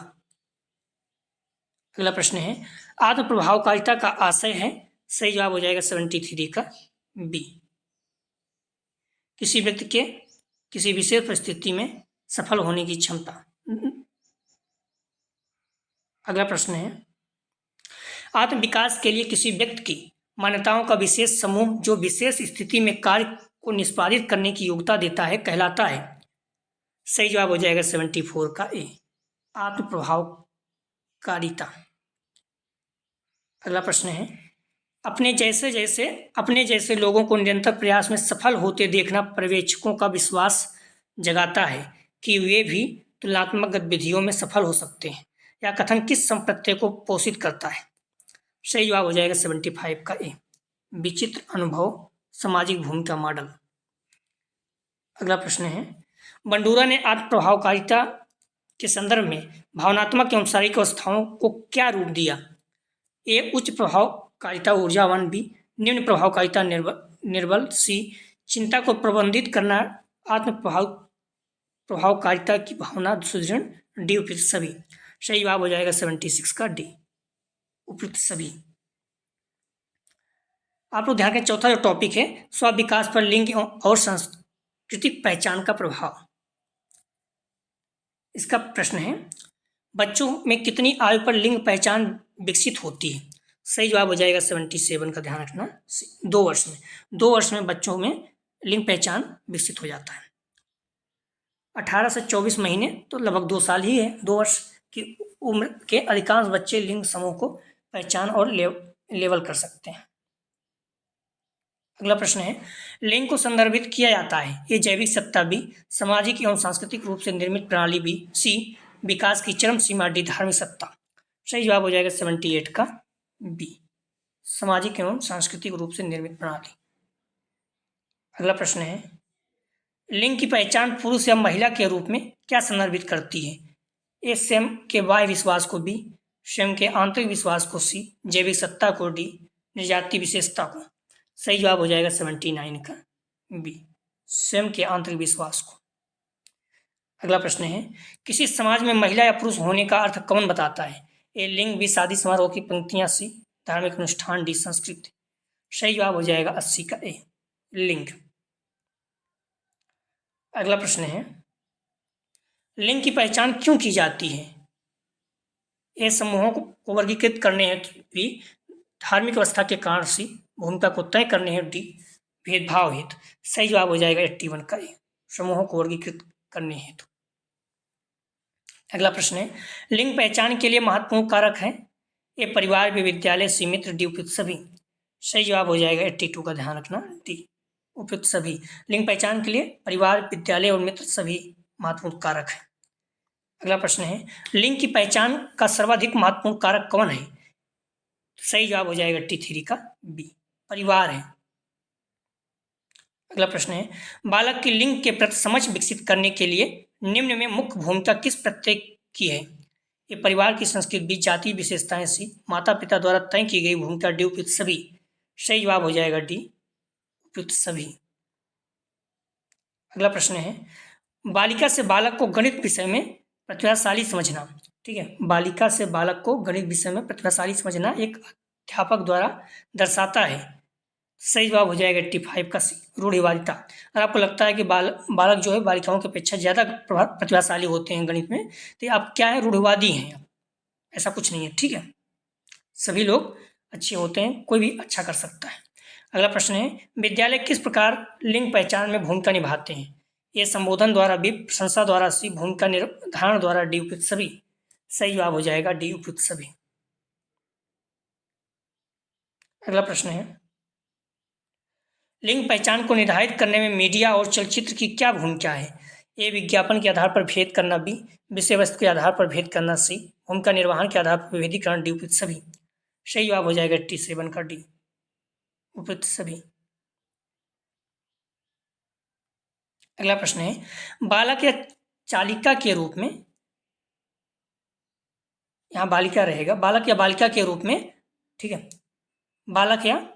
अगला प्रश्न है, आत्म प्रभावकारिता का आशय है? सही जवाब हो जाएगा 73 का बी किसी व्यक्ति के किसी विशेष परिस्थिति में सफल होने की क्षमता। अगला प्रश्न है, आत्म विकास के लिए किसी व्यक्ति की मान्यताओं का विशेष समूह जो विशेष स्थिति में कार्य को निष्पादित करने की योग्यता देता है कहलाता है? सही जवाब हो जाएगा 74 का ए आत्म प्रभावकारिता। अगला प्रश्न है, अपने जैसे लोगों को निरंतर प्रयास में सफल होते देखना पर्यवेक्षकों का विश्वास जगाता है कि वे भी तुलनात्मक गतिविधियों में सफल हो सकते हैं। यह कथन किस संप्रत्यय को पोषित करता है? सही जवाब हो जाएगा 75 का ए विचित्र अनुभव, सामाजिक भूमिका मॉडल। अगला प्रश्न है, बंडूरा ने आत्म प्रभावकारिता के संदर्भ में भावनात्मक एवं शारीरिक अवस्थाओं को क्या रूप दिया? ए उच्च प्रभावकारिता ऊर्जावान, बी निम्न प्रभावकारिता निर्बल, सी चिंता को प्रबंधित करना आत्म प्रभावकारिता की भावना सुदृढ़, डी उपयुक्त सभी। सही जवाब हो जाएगा 76 का डी, उपयुक्त सभी। आप लोग ध्यान रखें, चौथा जो टॉपिक है स्व विकास पर लिंग और सांस्कृतिक पहचान का प्रभाव। इसका प्रश्न है, बच्चों में कितनी आयु पर लिंग पहचान विकसित होती है? सही जवाब हो जाएगा 77 का, ध्यान रखना। 2 वर्ष में, 2 वर्ष में बच्चों में लिंग पहचान विकसित हो जाता है। 18 से 24 महीने तो लगभग 2 साल ही है। 2 वर्ष की उम्र के अधिकांश बच्चे लिंग समूह को पहचान और लेबल कर सकते हैं। अगला प्रश्न है, लिंग को संदर्भित किया जाता है। ए जैविक सत्ता, बी सामाजिक एवं सांस्कृतिक रूप से निर्मित प्रणाली, बी सी विकास की चरम सीमा, डी धार्मिक सत्ता। सही जवाब हो जाएगा 78 का बी, सामाजिक एवं सांस्कृतिक रूप से निर्मित प्रणाली। अगला प्रश्न है, लिंग की पहचान पुरुष या महिला के रूप में क्या संदर्भित करती है? ए स्वयं के बाह्य विश्वास को, बी स्वयं के आंतरिक विश्वास को, सी जैविक सत्ता को, डी निर्जातीय विशेषता को। सही जवाब हो जाएगा 79 का बी, स्वयं के आंतरिक विश्वास को। अगला प्रश्न है, किसी समाज में महिला या पुरुष होने का अर्थ कौन बताता है? ए लिंग, बी शादी समारोह की पंक्तियां, सी धार्मिक अनुष्ठान, डी संस्कृति। सही जवाब हो जाएगा 80 का ए, लिंग। अगला प्रश्न है, लिंग की पहचान क्यों की जाती है? ए समूहों को वर्गीकृत करने हेतु, बी धार्मिक अवस्था के कारण, सी भूमिका को तय करने हेतु, डी भेदभाव हेतु। सही जवाब हो जाएगा 81 का ए, समूहों को वर्गीकृत करने हेतु। अगला प्रश्न है, लिंग पहचान के लिए महत्वपूर्ण कारक है? ए परिवार, बी विद्यालय, सी मित्र, डी उपयुक्त सभी। सही जवाब हो जाएगा 82 का, ध्यान रखना, डी उपयुक्त सभी। लिंग पहचान के लिए परिवार, विद्यालय और मित्र सभी महत्वपूर्ण कारक है। अगला प्रश्न है, लिंग की पहचान का सर्वाधिक महत्वपूर्ण कारक कौन है? सही जवाब हो जाएगा 83 का बी, परिवार है। अगला प्रश्न है, बालक की लिंग के प्रति समझ विकसित करने के लिए निम्न में मुख्य भूमिका किस प्रत्यय की है? ये परिवार की संस्कृति, बी जाति विशेषताएं, सी माता पिता द्वारा तय की गई भूमिका, डी उपयुक्त सभी। सही जवाब हो जाएगा डी उपयुक्त सभी। अगला प्रश्न है, बालिका से बालक को गणित विषय में प्रतिभाशाली समझना। ठीक है, बालिका से बालक को गणित विषय में प्रतिभाशाली समझना एक अध्यापक द्वारा दर्शाता है। सही जवाब हो जाएगा 85 का सी, रूढ़िवादिता। अगर आपको लगता है कि बालक जो है बालिकाओं की अपेक्षा ज़्यादा प्रतिभाशाली होते हैं गणित में, तो आप क्या है, रूढ़िवादी हैं। ऐसा कुछ नहीं है, ठीक है, सभी लोग अच्छे होते हैं, कोई भी अच्छा कर सकता है। अगला प्रश्न है, विद्यालय किस प्रकार लिंग पहचान में भूमिका निभाते हैं? ये संबोधन द्वारा, बी प्रशंसा द्वारा, सी भूमिका निर्धारण द्वारा, डी उपयुक्त सभी। सही जवाब हो जाएगा डी उपयुक्त सभी। अगला प्रश्न है, लिंग पहचान को निर्धारित करने में मीडिया और चलचित्र की क्या भूमिका है? ए विज्ञापन के आधार पर भेद करना, बी विषय वस्तु के आधार पर भेद करना, सी भूमिका निर्वहन के आधार पर विभेदीकरण, डी उपयुक्त सभी। सही जवाब हो जाएगा 87 का डी, उपयुक्त सभी। अगला प्रश्न है, बालक या चालिका के रूप में, यहाँ बालिका रहेगा, बालक या बालिका के रूप में, ठीक है, बालक या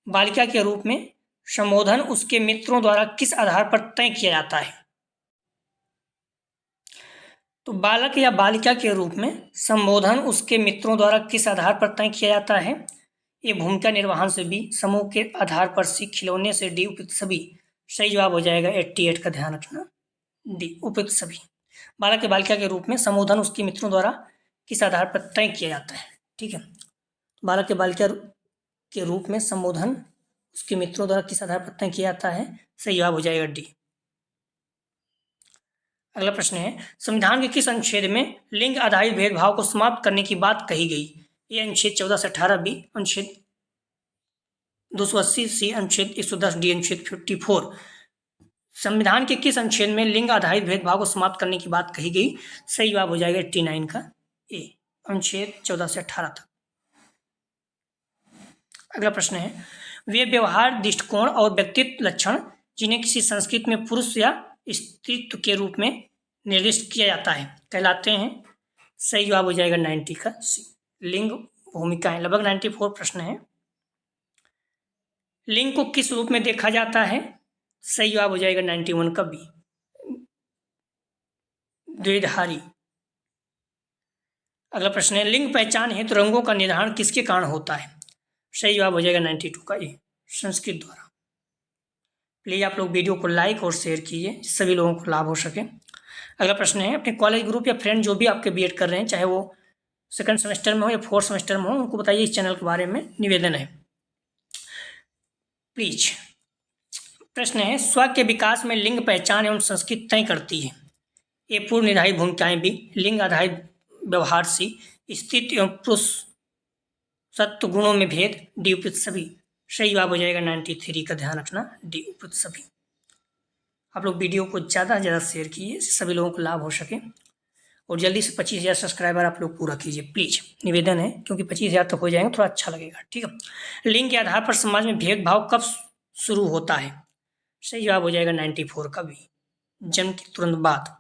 बालिका के रूप में संबोधन उसके मित्रों द्वारा किस आधार पर तय किया जाता है? तो बालक या बालिका के रूप में संबोधन उसके मित्रों द्वारा किस आधार पर तय किया जाता है? ये भूमिका निर्वहन से, बी समूह के आधार पर, सी खिलौने से, डी उपयुक्त सभी। सही जवाब हो जाएगा 88 का, ध्यान रखना, डी उपयुक्त सभी। बालक या बालिका के रूप में संबोधन उसके मित्रों द्वारा किस आधार पर तय किया जाता है? ठीक है, बालक या बालिका के रूप में संबोधन उसके मित्रों द्वारा किस आधार पर तय किया जाता है? सही जवाब हो जाएगा डी। अगला प्रश्न है, संविधान के किस अनुच्छेद में लिंग आधारित भेदभाव को समाप्त करने की बात कही गई? ये अनुच्छेद 14 से 18, बी अनुच्छेद 280, सी अनुच्छेद 110, डी अनुच्छेद 54। संविधान के किस अनुच्छेद में लिंग आधारित भेदभाव को समाप्त करने की बात कही गई? सही जवाब हो जाएगा 89 का ए, अनुच्छेद 14 से 18 तक। अगला प्रश्न है, वे व्यवहार, दृष्टिकोण और व्यक्तित्व लक्षण जिन्हें किसी संस्कृति में पुरुष या स्त्रीत्व के रूप में निर्दिष्ट किया जाता है कहलाते हैं। सही जवाब हो जाएगा 90 का सी, लिंग भूमिकाएं। लगभग 94 प्रश्न है। लिंग को किस रूप में देखा जाता है? सही जवाब हो जाएगा 91 का बी, द्विधारी। अगला प्रश्न है, लिंग पहचान हेतु रंगों का निर्धारण किसके कारण होता है? सही जवाब हो जाएगा 92 का ए, संस्कृत द्वारा। प्लीज आप लोग वीडियो को लाइक और शेयर कीजिए, सभी लोगों को लाभ हो सके। अगला प्रश्न है, अपने कॉलेज ग्रुप या फ्रेंड जो भी आपके बीएड कर रहे हैं, चाहे वो सेकंड सेमेस्टर में हो या फोर्थ सेमेस्टर में हो, उनको बताइए इस चैनल के बारे में निवेदन है प्लीज। प्रश्न है, स्व के विकास में लिंग पहचान एवं संस्कृति तय करती है। ये पूर्व निर्धारित भूमिकाएं भी लिंग आधारित व्यवहार से स्थिति एवं पुरुष सत्व गुणों में भेद, डी उपयुक्त सभी। सही जवाब हो जाएगा 93 का, ध्यान रखना, डी उपयुक्त सभी। आप लोग वीडियो को ज़्यादा से ज़्यादा शेयर कीजिए, सभी लोगों को लाभ हो सके, और जल्दी से 25,000 सब्सक्राइबर आप लोग पूरा कीजिए प्लीज, निवेदन है, क्योंकि 25,000 तक हो जाएंगे थोड़ा अच्छा लगेगा, ठीक है। लिंग के आधार पर समाज में भेदभाव कब शुरू होता है? सही जवाब हो जाएगा 94 का भी, जन्म के तुरंत बाद।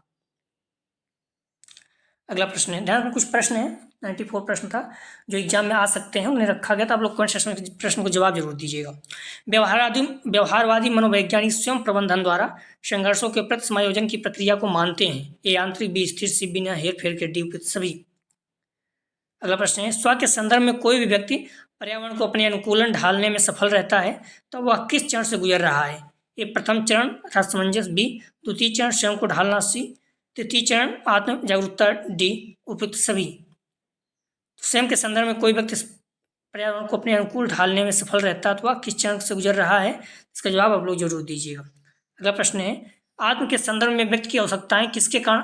अगला प्रश्न है, ध्यान में कुछ प्रश्न है, 94 प्रश्न था जो एग्जाम में आ सकते हैं, उन्हें रखा गया था, आप लोग कमेंट सेक्शन में प्रश्न को जवाब जरूर दीजिएगा। व्यवहारवादी मनोवैज्ञानिक स्वयं प्रबंधन द्वारा संघर्षों के प्रति समायोजन की प्रक्रिया को मानते हैं। ए आंतरिक, बी स्थिर, सी बिना हेर फेर के, डी उपयुक्त सभी। अगला प्रश्न है, स्व के संदर्भ में कोई भी व्यक्ति पर्यावरण को अपने अनुकूलन ढालने में सफल रहता है तो वह किस चरण से गुजर रहा है? ए प्रथम चरण अर्थात समंजस, बी द्वितीय चरण स्वयं को ढालना, सी तृतीय चरण आत्म जागरूकता, डी उपयुक्त सभी। स्वयं के संदर्भ में कोई व्यक्ति पर्यावरण को अपने अनुकूल ढालने में सफल रहता है तो वह किस चरण से गुजर रहा है? इसका जवाब आप लोग जरूर दीजिएगा। अगला प्रश्न है, आत्म के संदर्भ में व्यक्ति की आवश्यकताएं किसके कारण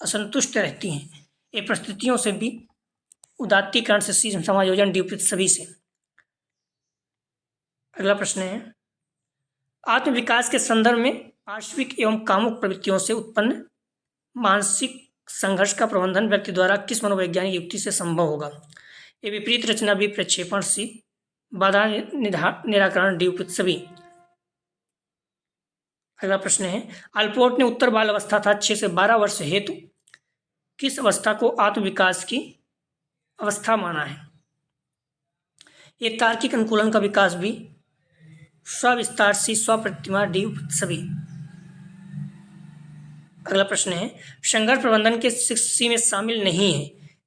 असंतुष्ट रहती हैं? ए परिस्थितियों से, बी उदात्तीकरण से, सी समायोजन, डी उपयुक्त सभी से। अगला प्रश्न है, आत्म विकास के संदर्भ में पार्श्विक एवं कामुक प्रवृत्तियों से उत्पन्न मानसिक संघर्ष का प्रबंधन व्यक्ति द्वारा किस मनोवैज्ञानिक युक्ति से संभव होगा? ये विपरीत रचना, बी प्रक्षेपण, सी बाधा निराकरण, डी उपयुक्त सभी। अगला प्रश्न है, अल्पोर्ट ने उत्तर बाल अवस्था था 6 से 12 वर्ष हेतु किस अवस्था को आत्म विकास की अवस्था माना है? ये तार्किक अनुकूलन का विकास, बी स्विस्तार, सी स्वप्रतिमा, डी उपयुक्त सभी। अगला प्रश्न है, संघर्ष प्रबंधन के 6C में शामिल नहीं है।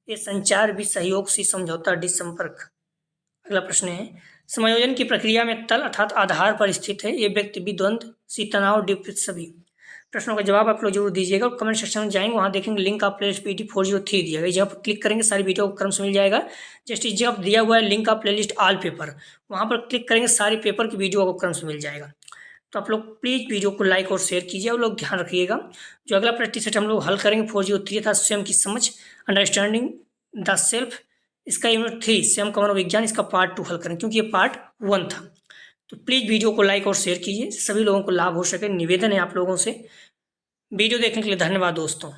ये संचार, भी सहयोग, सी समझौता, डी संपर्क। अगला प्रश्न है, समायोजन की प्रक्रिया में तल अर्थात आधार पर स्थित है। ये व्यक्ति, बी द्वंद्व, सी तनाव, डी उपयुक्त सभी। प्रश्नों का जवाब आप लोग जरूर दीजिएगा, और कमेंट सेक्शन में जाएंगे, वहाँ देखेंगे लिंक आप प्लेलिस्ट PD 403 दिया गया, जहाँ पर क्लिक करेंगे सारी वीडियो को क्रम से मिल जाएगा। जस्ट इस जगह दिया हुआ है लिंक आप प्लेलिस्ट ऑल पेपर, वहाँ पर क्लिक करेंगे सारी पेपर की वीडियो को क्रम से मिल जाएगा। तो आप लोग प्लीज़ वीडियो को लाइक और शेयर कीजिए, और लोग ध्यान रखिएगा। जो अगला प्रैक्टिस सेट हम लोग हल करेंगे 403 था स्वयं की समझ, अंडरस्टैंडिंग द सेल्फ, इसका यूनिट 3 स्वयं का मनोविज्ञान, इसका पार्ट 2 हल करेंगे, क्योंकि ये पार्ट 1 था। तो प्लीज़ वीडियो को लाइक और शेयर कीजिए, सभी लोगों को लाभ हो सके, निवेदन है आप लोगों से। वीडियो देखने के लिए धन्यवाद दोस्तों।